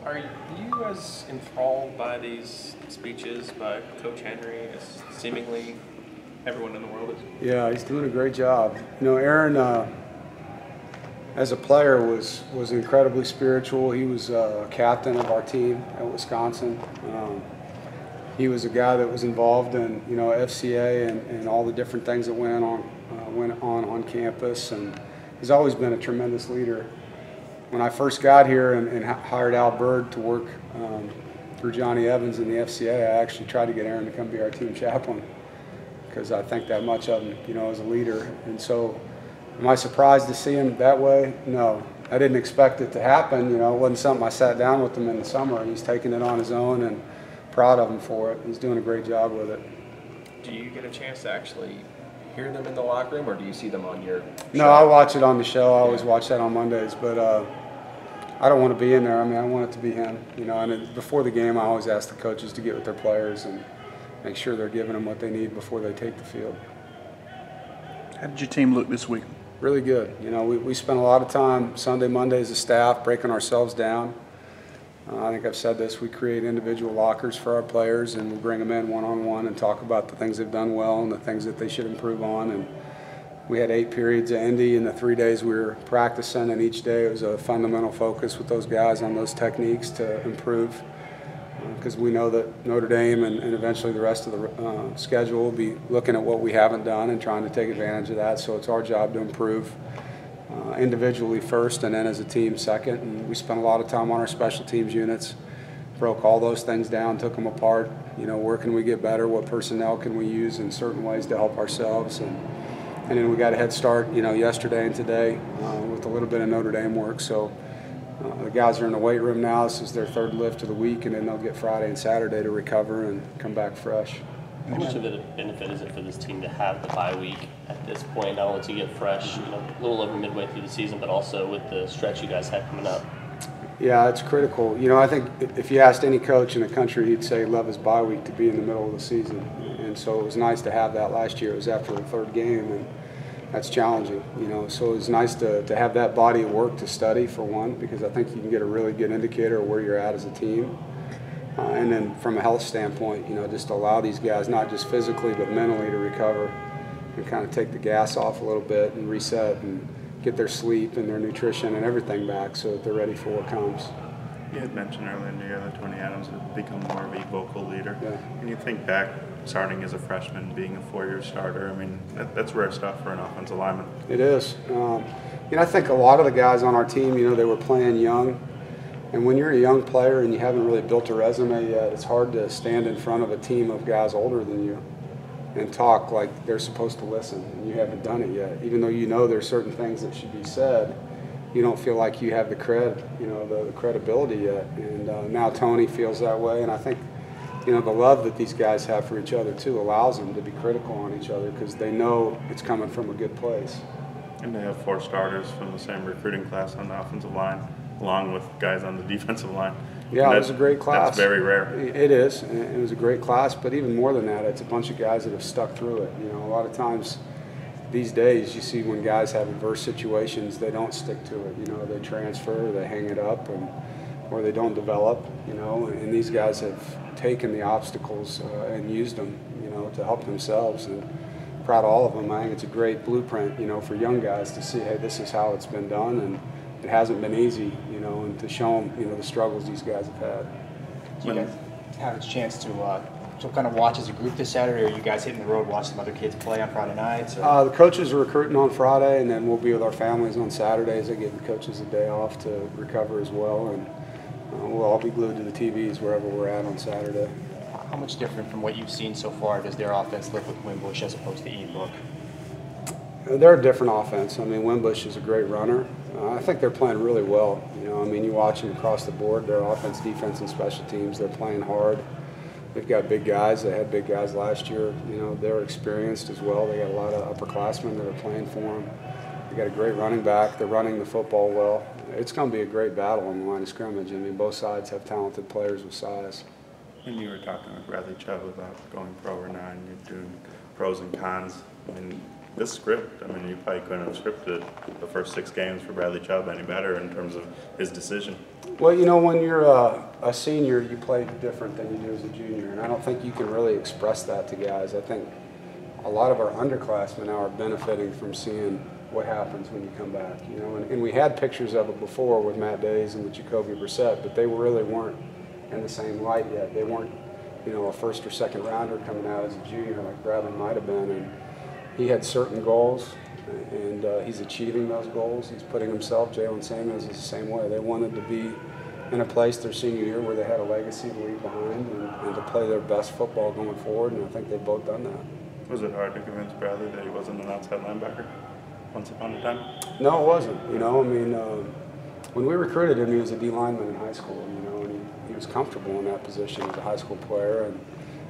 Are you as enthralled by these speeches by Coach Henry as seemingly everyone in the world is? Yeah, he's doing a great job. You know, Aaron, as a player, was incredibly spiritual. He was captain of our team at Wisconsin. He was a guy that was involved in, you know, FCA and all the different things that went on campus, and he's always been a tremendous leader. When I first got here and hired Al Bird to work through Johnny Evans in the FCA, I actually tried to get Aaron to come be our team chaplain because I think that much of him, you know, as a leader. And so, am I surprised to see him that way? No. I didn't expect it to happen. You know, it wasn't something I sat down with him in the summer. He's taking it on his own, and proud of him for it. He's doing a great job with it. Do you get a chance to actually hear them in the locker room, or do you see them on your show? No, I watch it on the show. I always watch that on Mondays, but I don't want to be in there. I mean, I want it to be him. You know, and before the game, I always ask the coaches to get with their players and make sure they're giving them what they need before they take the field. How did your team look this week? Really good. You know, we spent a lot of time Sunday, Monday as a staff breaking ourselves down. I think I've said this, we create individual lockers for our players and we bring them in one-on-one and talk about the things they've done well and the things that they should improve on. And we had 8 periods at Indy in the 3 days we were practicing, and each day it was a fundamental focus with those guys on those techniques to improve. Because we know that Notre Dame and eventually the rest of the schedule will be looking at what we haven't done and trying to take advantage of that. So it's our job to improve individually first and then as a team second. And we spent a lot of time on our special teams units, broke all those things down, took them apart. You know, where can we get better? What personnel can we use in certain ways to help ourselves? And then we got a head start, you know, yesterday and today with a little bit of Notre Dame work. So the guys are in the weight room now. This is their 3rd lift of the week, and then they'll get Friday and Saturday to recover and come back fresh. How much of a benefit is it for this team to have the bye week at this point, not only to get fresh, you know, a little over midway through the season, but also with the stretch you guys have coming up? Yeah, it's critical. You know, I think if you asked any coach in the country, he'd say love his bye week to be in the middle of the season. And so it was nice to have that last year. It was after the 3rd game, and that's challenging, you know. So it was nice to have that body of work to study, for one, because I think you can get a really good indicator of where you're at as a team. And then from a health standpoint, you know, just allow these guys, not just physically but mentally, to recover and kind of take the gas off a little bit and reset and get their sleep and their nutrition and everything back so that they're ready for what comes. You had mentioned earlier in the year that Tony Adams had become more of a vocal leader. Yeah. When you think back, starting as a freshman, being a 4-year starter, I mean, that's rare stuff for an offensive lineman. It is. You know, I think a lot of the guys on our team, you know, they were playing young. And when you're a young player and you haven't really built a resume yet, it's hard to stand in front of a team of guys older than you and talk like they're supposed to listen, and you haven't done it yet. Even though you know there's certain things that should be said, you don't feel like you have the you know, the credibility yet. And now Tony feels that way, and I think, you know, the love that these guys have for each other too allows them to be critical on each other because they know it's coming from a good place. And they have 4 starters from the same recruiting class on the offensive line, along with guys on the defensive line. Yeah, it was a great class. That's very rare. It is. It was a great class, but even more than that, it's a bunch of guys that have stuck through it. You know, a lot of times these days you see when guys have adverse situations, they don't stick to it. You know, they transfer, they hang it up, or they don't develop, you know, and these guys have taken the obstacles and used them, you know, to help themselves. And proud of all of them. I think it's a great blueprint, you know, for young guys to see, hey, this is how it's been done, and it hasn't been easy, you know, and to show them, you know, the struggles these guys have had. Do you guys have a chance to kind of watch as a group this Saturday, or are you guys hitting the road, watch some other kids play on Friday nights? The coaches are recruiting on Friday, and then we'll be with our families on Saturdays. I give the coaches a day off to recover as well, and we'll all be glued to the TVs wherever we're at on Saturday. How much different from what you've seen so far does their offense look with Wimbush as opposed to Edenbrook? They're a different offense. I mean, Wimbush is a great runner. I think they're playing really well. You know, I mean, you watch them across the board. Their offense, defense, and special teams, they're playing hard. They've got big guys. They had big guys last year. You know, they're experienced as well. They got a lot of upperclassmen that are playing for them. They got a great running back. They're running the football well. It's going to be a great battle on the line of scrimmage. I mean, both sides have talented players with size. When you were talking with Bradley Chubb about going pro or not, and you're doing pros and cons, I mean, this script, I mean, you probably couldn't have scripted the first 6 games for Bradley Chubb any better in terms of his decision. Well, you know, when you're a senior, you play different than you do as a junior, and I don't think you can really express that to guys. I think a lot of our underclassmen now are benefiting from seeing what happens when you come back, you know, and we had pictures of it before with Matt Days and with Jacoby Brissett, but they really weren't in the same light yet. They weren't, you know, a first or second rounder coming out as a junior like Bradley might have been, and he had certain goals, and he's achieving those goals. He's putting himself, Jalen Samuels is the same way. They wanted to be in a place their senior year where they had a legacy to leave behind and to play their best football going forward, and I think they've both done that. Was it hard to convince Bradley that he wasn't an outside linebacker once upon a time? No, it wasn't. You know, I mean, when we recruited him, he was a D lineman in high school, you know, and he was comfortable in that position as a high school player, and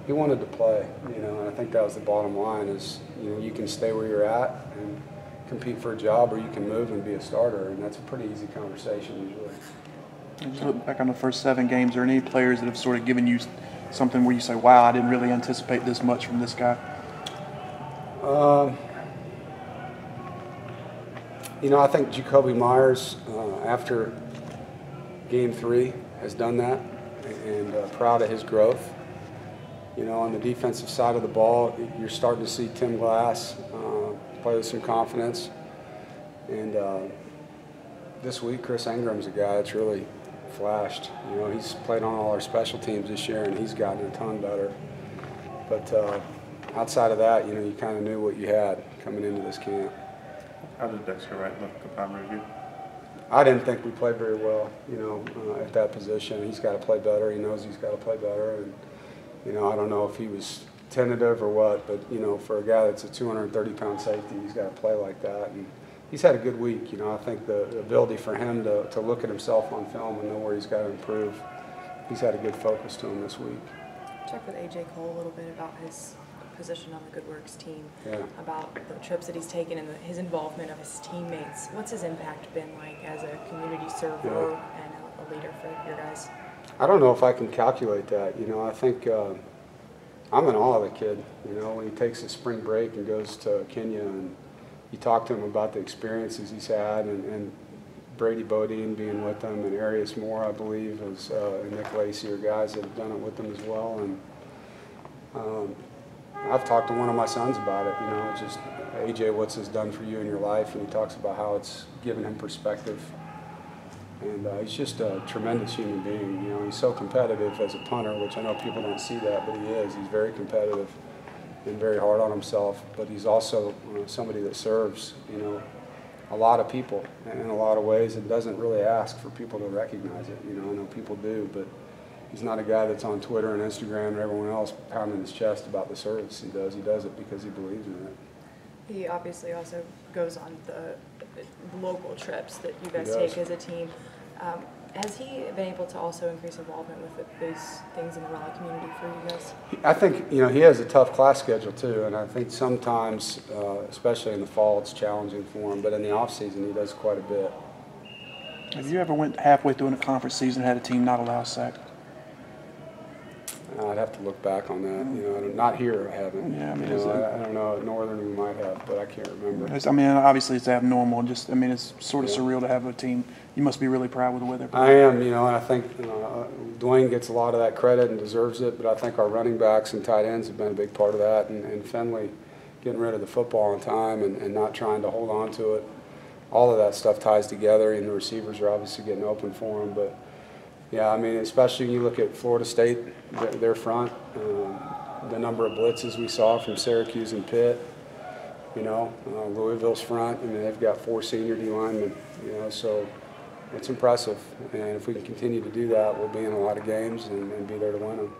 he wanted to play, you know, and I think that was the bottom line is, you know, you can stay where you're at and compete for a job, or you can move and be a starter, and that's a pretty easy conversation usually. Just look back on the first 7 games, are there any players that have sort of given you something where you say, wow, I didn't really anticipate this much from this guy? You know, I think Jacoby Myers, after Game 3, has done that, and proud of his growth. You know, on the defensive side of the ball, you're starting to see Tim Glass play with some confidence. And this week, Chris Ingram's a guy that's really flashed. You know, he's played on all our special teams this year, and he's gotten a ton better. But outside of that, you know, you kind of knew what you had coming into this camp. How did Dexter Wright look upon review? I didn't think we played very well, you know, at that position. He's got to play better. He knows he's got to play better. And, you know, I don't know if he was tentative or what, but, you know, for a guy that's a 230-pound safety, he's got to play like that. And he's had a good week. You know, I think the ability for him to look at himself on film and know where he's got to improve, he's had a good focus to him this week. Talk with A.J. Cole a little bit about his position on the Good Works team, about the trips that he's taken and his involvement of his teammates. What's his impact been like as a community server and a leader for your guys? I don't know if I can calculate that. You know, I think I'm in awe of the kid. You know, when he takes his spring break and goes to Kenya, and you talk to him about the experiences he's had, and Brady Bodine being with him, and Arius Moore, I believe, and Nick Lacey are guys that have done it with him as well. And I've talked to one of my sons about it. You know, just AJ, what's this done for you in your life? And he talks about how it's given him perspective. And he's just a tremendous human being. You know, he's so competitive as a punter, which I know people don't see that, but he is. He's very competitive and very hard on himself. But he's also somebody that serves, you know, a lot of people in a lot of ways and doesn't really ask for people to recognize it. You know, I know people do, but he's not a guy that's on Twitter and Instagram and everyone else pounding his chest about the service he does. He does it because he believes in it. He obviously also goes on the local trips that you guys take as a team. Has he been able to also increase involvement with those things in the Raleigh community for you guys? I think, you know, he has a tough class schedule too, and I think sometimes, especially in the fall, it's challenging for him. But in the off season, he does quite a bit. Have you ever went halfway through in a conference season and had a team not allow a sack? I'd have to look back on that. You know, not here, I haven't. Yeah, I mean, you know, I don't know. At Northern, we might have, but I can't remember. I mean, obviously it's abnormal. Just, I mean, it's sort of surreal to have a team. You must be really proud with the way they're playing. I am, you know, and I think Dwayne gets a lot of that credit and deserves it, but I think our running backs and tight ends have been a big part of that, and Finley getting rid of the football on time and not trying to hold on to it. All of that stuff ties together, and the receivers are obviously getting open for him, but yeah, I mean, especially when you look at Florida State, their front, the number of blitzes we saw from Syracuse and Pitt, you know, Louisville's front, I mean, they've got 4 senior D linemen, you know, so it's impressive. And if we can continue to do that, we'll be in a lot of games and be there to win them.